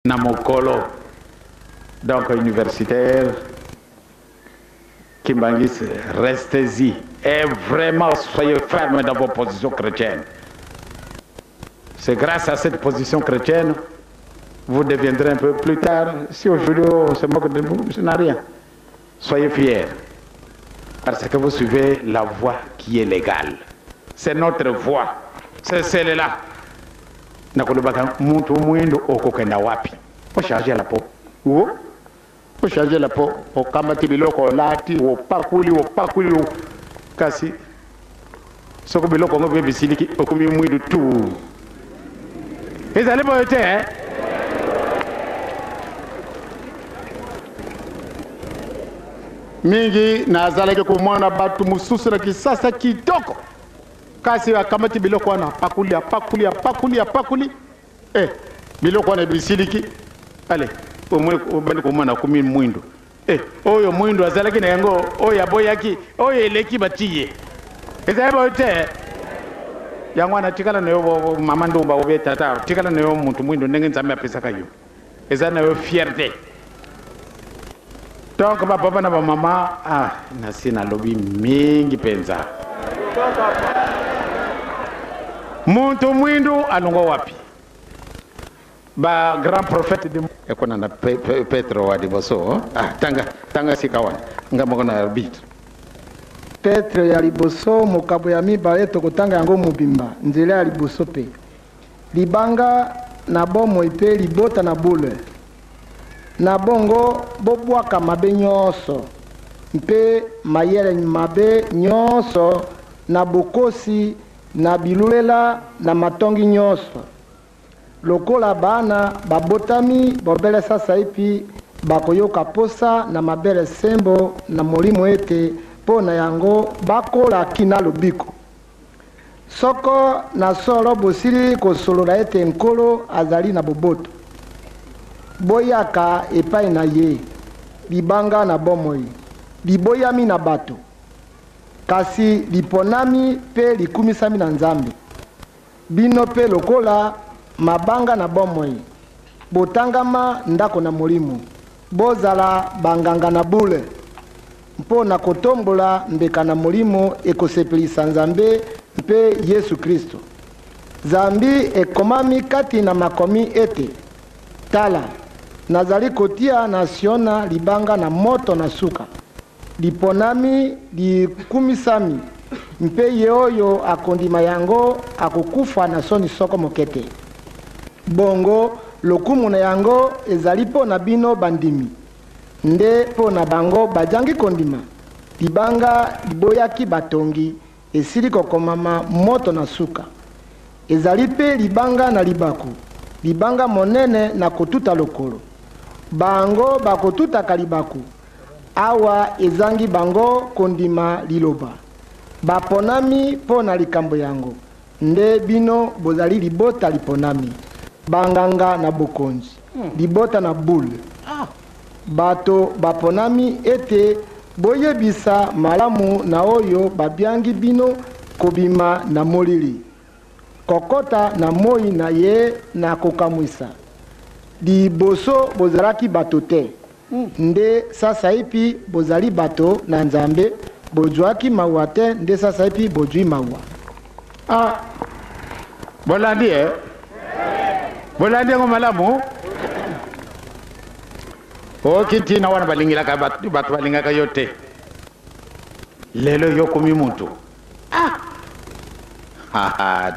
Namokolo, donc universitaire, Kimbangis, restez-y et vraiment soyez fermes dans vos positions chrétiennes. C'est grâce à cette position chrétienne, vous deviendrez un peu plus tard, si aujourd'hui on se moque de vous, ce n'a rien. Soyez fiers, parce que vous suivez la voie qui est légale. C'est notre voie, c'est celle-là. Nakolobaka muntu mwindo okokenda wapi ocharger la peau o charger la peau o kamati biloko lati o pakuli kasi soko biloko ngobe bisiliki okumi mwindo tu ezali boyete mingi nazalaki komona batu mususu na kisasa kitoko kasi akamati biloko wana pakuli biloko wana bisiliki ale omwe obandi komona kumi mwindo oyo mwindo azalaki na yango oyo aboyaki oyo eleki batiye ezali bote yango wana tikala nayo mama ndumba obe tata tikala nayo muntu mwindo ndenge nzambe apesaka yo ezali nayo fierté donc bapapa na bamama nasi nalobi mingi penza muntu mwindu alongo wapi ba grand prophète de ekona na Petro wa liboso tanga sikawana ngamo na arbitre Petro ya liboso mokabo ya mibale tokotanga yango mobimba nzela ya liboso pe libanga na bomo ipe libota na bule na bongo bobwaka mabe nyonso mpe mayele mabe nyonso na bokosi na bilulela na matongi nyonso lokola bana babotami bobele sasa ipi bakoyoka posa na mabele sembo na molimo ete po na yango bakola kina lobiko soko na solo bosili kosolola ete nkolo azali na boboto boyaka epai na ye libanga na bomoi liboyami na bato kasi liponami pe likumisami na nzambe bino pe lokola mabanga na bomoi botangama ndako na molimo bozala banganga na bule mpo na kotombola mbeka na molimo ekosepelisa nzambe mpe Yesu Kristo zambi ekomami kati na makomi ete tala nazali kotia nasiona libanga na moto na suka liponami likumisami mpe ye oyo akondima yango akokufa na soni soko mokete bongo lokumu na yango ezali po na bino bandimi nde po na bango bajangi kondima libanga liboyaki batongi esili kokomama moto na suka ezali pe libanga na libaku libanga monene na kotuta lokolo bango bakotutaka libaku awa ezangi bango kondima liloba baponami po na likambo yango nde bino bozali libota liponami banganga na bokonzi libota na bule bato baponami ete boyebisa malamu na oyo babyangi bino kobima na molili kokota na moi na ye na kokamwisa liboso bozalaki bato te nde sasa ipi bozali bato na nzambe bozwaki mawa te nde sasa ipi bozwi mawa bolandi bolandi ngo malamu okiti na wana balingilaka bato balingaka yo te lelo yokomi muntu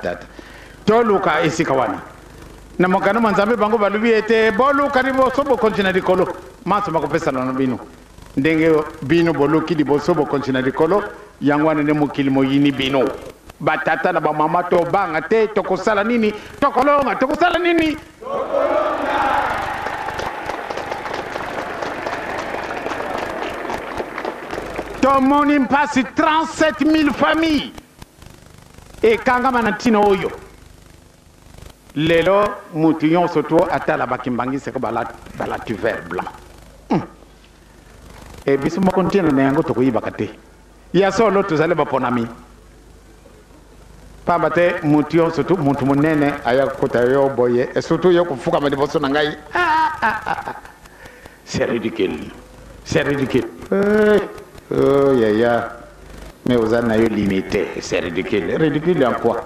tata toluka esika wana na makana manzambe bango balubi ete boluka liboso bokontina likolo maso bakopesana na bino ndenge bino boluki liboso bokontina likolo yango wana ne mokili moyini bino batata na bamama to banga te tokosala nini tokosala nini tomoni mpasi 37 000 familles ekangama na ntina oyo lelo mutu nyonso to atala bakimbangiseko balati vert blanc biso moko ntina na yango tokoyibaka te ya solo tozali baponami pamba te mutu yo surtout mutu munene aya kota yo boye et surtout yo kufuka madiboso na ngai c'est ridicule oh ya mais vous en avez limité c'est ridicule en quoi